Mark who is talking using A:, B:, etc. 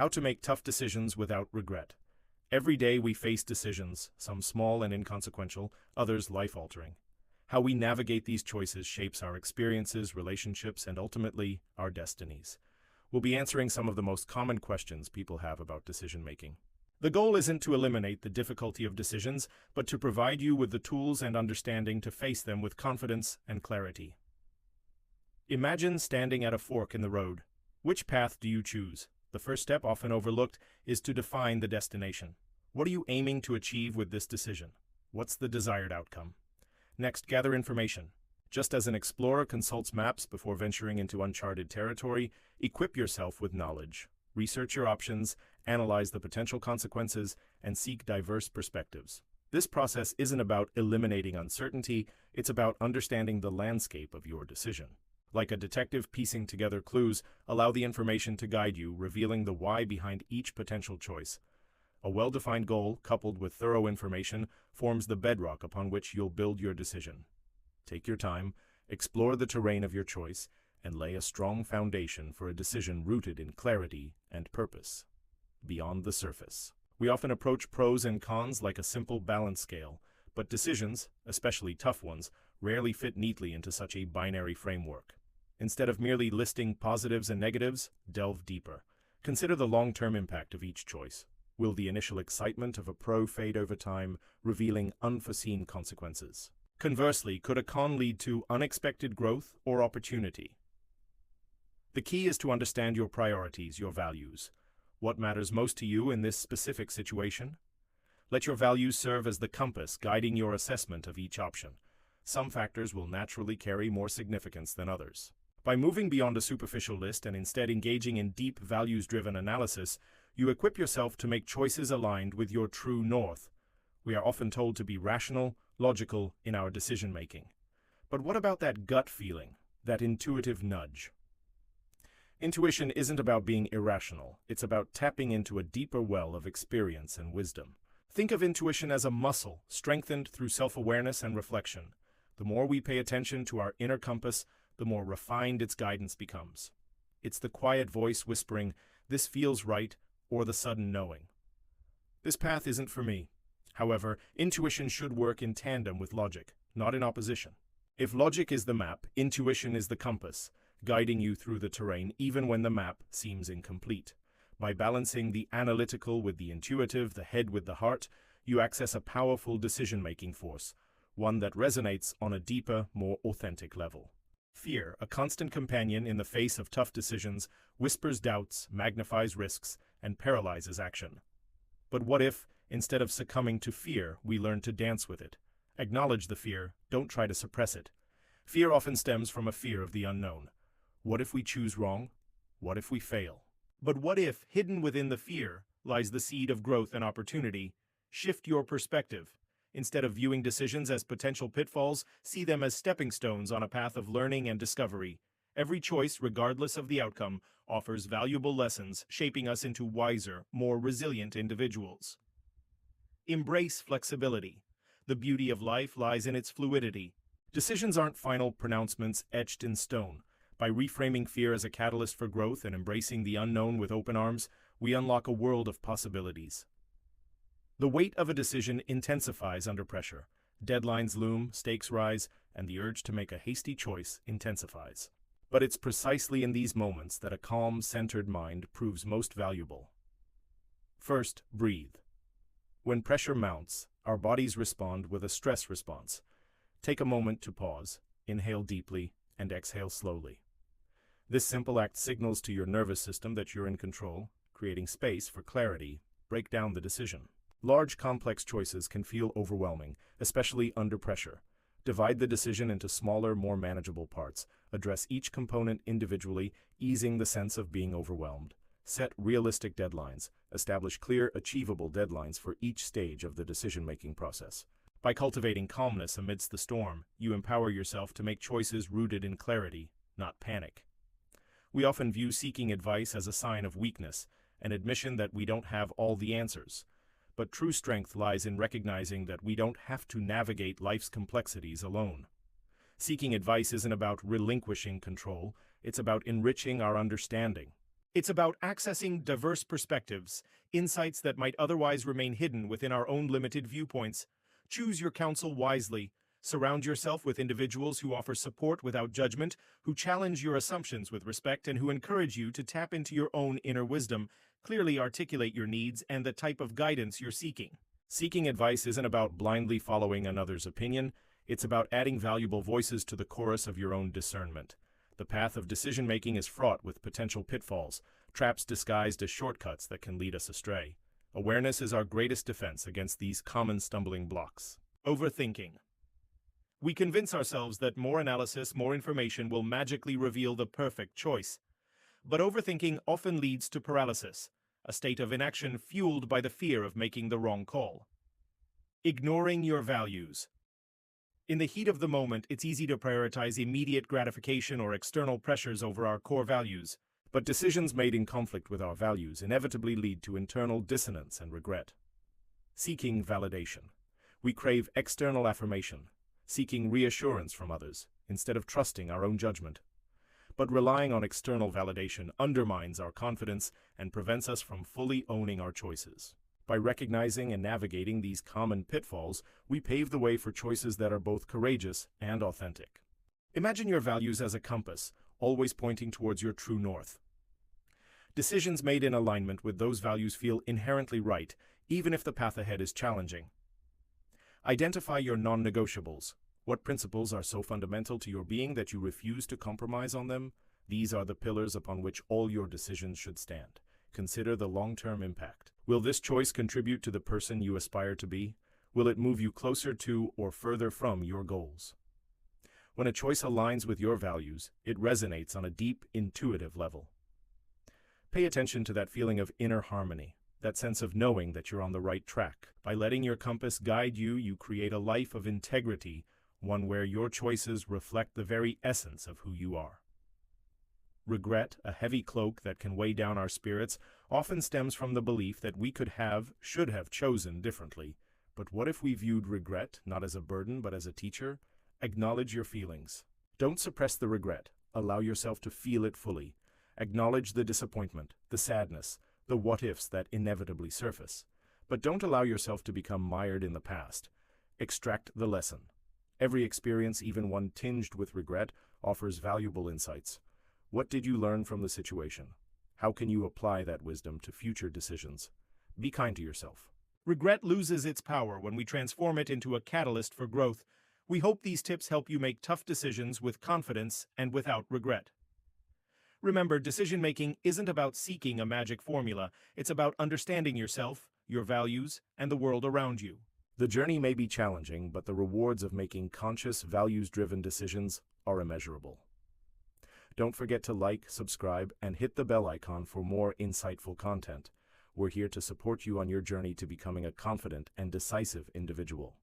A: How to make tough decisions without regret. Every day we face decisions, some small and inconsequential, others life-altering. How we navigate these choices shapes our experiences, relationships, and ultimately, our destinies. We'll be answering some of the most common questions people have about decision-making. The goal isn't to eliminate the difficulty of decisions, but to provide you with the tools and understanding to face them with confidence and clarity. Imagine standing at a fork in the road. Which path do you choose? The first step, often overlooked, is to define the destination. What are you aiming to achieve with this decision? What's the desired outcome? Next, gather information. Just as an explorer consults maps before venturing into uncharted territory, equip yourself with knowledge. Research your options, analyze the potential consequences, and seek diverse perspectives. This process isn't about eliminating uncertainty, it's about understanding the landscape of your decision. Like a detective piecing together clues, allow the information to guide you, revealing the why behind each potential choice. A well-defined goal, coupled with thorough information, forms the bedrock upon which you'll build your decision. Take your time, explore the terrain of your choice, and lay a strong foundation for a decision rooted in clarity and purpose. Beyond the surface. We often approach pros and cons like a simple balance scale, but decisions, especially tough ones, rarely fit neatly into such a binary framework. Instead of merely listing positives and negatives, delve deeper. Consider the long-term impact of each choice. Will the initial excitement of a pro fade over time, revealing unforeseen consequences? Conversely, could a con lead to unexpected growth or opportunity? The key is to understand your priorities, your values. What matters most to you in this specific situation? Let your values serve as the compass guiding your assessment of each option. Some factors will naturally carry more significance than others. By moving beyond a superficial list and instead engaging in deep, values-driven analysis, you equip yourself to make choices aligned with your true north. We are often told to be rational, logical in our decision-making. But what about that gut feeling, that intuitive nudge? Intuition isn't about being irrational, it's about tapping into a deeper well of experience and wisdom. Think of intuition as a muscle, strengthened through self-awareness and reflection. The more we pay attention to our inner compass, the more refined its guidance becomes. It's the quiet voice whispering, "This feels right," or the sudden knowing. This path isn't for me. However, intuition should work in tandem with logic, not in opposition. If logic is the map, intuition is the compass, guiding you through the terrain even when the map seems incomplete. By balancing the analytical with the intuitive, the head with the heart, you access a powerful decision-making force, one that resonates on a deeper, more authentic level. Fear, a constant companion in the face of tough decisions, whispers doubts, magnifies risks, and paralyzes action. But what if, instead of succumbing to fear, we learn to dance with it? Acknowledge the fear, don't try to suppress it. Fear often stems from a fear of the unknown. What if we choose wrong? What if we fail? But what if, hidden within the fear, lies the seed of growth and opportunity? Shift your perspective. Instead of viewing decisions as potential pitfalls, see them as stepping stones on a path of learning and discovery. Every choice, regardless of the outcome, offers valuable lessons, shaping us into wiser, more resilient individuals. Embrace flexibility. The beauty of life lies in its fluidity. Decisions aren't final pronouncements etched in stone. By reframing fear as a catalyst for growth and embracing the unknown with open arms, we unlock a world of possibilities. The weight of a decision intensifies under pressure. Deadlines loom, stakes rise, and the urge to make a hasty choice intensifies. But it's precisely in these moments that a calm, centered mind proves most valuable. First, breathe. When pressure mounts, our bodies respond with a stress response. Take a moment to pause, inhale deeply, and exhale slowly. This simple act signals to your nervous system that you're in control, creating space for clarity. Break down the decision. Large, complex choices can feel overwhelming, especially under pressure. Divide the decision into smaller, more manageable parts. Address each component individually, easing the sense of being overwhelmed. Set realistic deadlines. Establish clear, achievable deadlines for each stage of the decision-making process. By cultivating calmness amidst the storm, you empower yourself to make choices rooted in clarity, not panic. We often view seeking advice as a sign of weakness, an admission that we don't have all the answers. But true strength lies in recognizing that we don't have to navigate life's complexities alone. Seeking advice isn't about relinquishing control, it's about enriching our understanding. It's about accessing diverse perspectives, insights that might otherwise remain hidden within our own limited viewpoints. Choose your counsel wisely. Surround yourself with individuals who offer support without judgment, who challenge your assumptions with respect, and who encourage you to tap into your own inner wisdom. Clearly articulate your needs and the type of guidance you're seeking. Seeking advice isn't about blindly following another's opinion, it's about adding valuable voices to the chorus of your own discernment. The path of decision-making is fraught with potential pitfalls, traps disguised as shortcuts that can lead us astray. Awareness is our greatest defense against these common stumbling blocks. Overthinking. We convince ourselves that more analysis, more information will magically reveal the perfect choice. But overthinking often leads to paralysis, a state of inaction fueled by the fear of making the wrong call. Ignoring your values. In the heat of the moment, it's easy to prioritize immediate gratification or external pressures over our core values. But decisions made in conflict with our values inevitably lead to internal dissonance and regret. Seeking validation. We crave external affirmation, seeking reassurance from others, instead of trusting our own judgment. But relying on external validation undermines our confidence and prevents us from fully owning our choices. By recognizing and navigating these common pitfalls, we pave the way for choices that are both courageous and authentic. Imagine your values as a compass, always pointing towards your true north. Decisions made in alignment with those values feel inherently right, even if the path ahead is challenging. Identify your non-negotiables. What principles are so fundamental to your being that you refuse to compromise on them? These are the pillars upon which all your decisions should stand. Consider the long-term impact. Will this choice contribute to the person you aspire to be? Will it move you closer to or further from your goals? When a choice aligns with your values, it resonates on a deep, intuitive level. Pay attention to that feeling of inner harmony, that sense of knowing that you're on the right track. By letting your compass guide you, you create a life of integrity, one where your choices reflect the very essence of who you are. Regret, a heavy cloak that can weigh down our spirits, often stems from the belief that we should have chosen differently. But what if we viewed regret not as a burden but as a teacher? Acknowledge your feelings. Don't suppress the regret. Allow yourself to feel it fully. Acknowledge the disappointment, the sadness, the what-ifs that inevitably surface. But don't allow yourself to become mired in the past. Extract the lesson. Every experience, even one tinged with regret, offers valuable insights. What did you learn from the situation? How can you apply that wisdom to future decisions? Be kind to yourself. Regret loses its power when we transform it into a catalyst for growth. We hope these tips help you make tough decisions with confidence and without regret. Remember, decision-making isn't about seeking a magic formula. It's about understanding yourself, your values, and the world around you. The journey may be challenging, but the rewards of making conscious, values-driven decisions are immeasurable. Don't forget to like, subscribe, and hit the bell icon for more insightful content. We're here to support you on your journey to becoming a confident and decisive individual.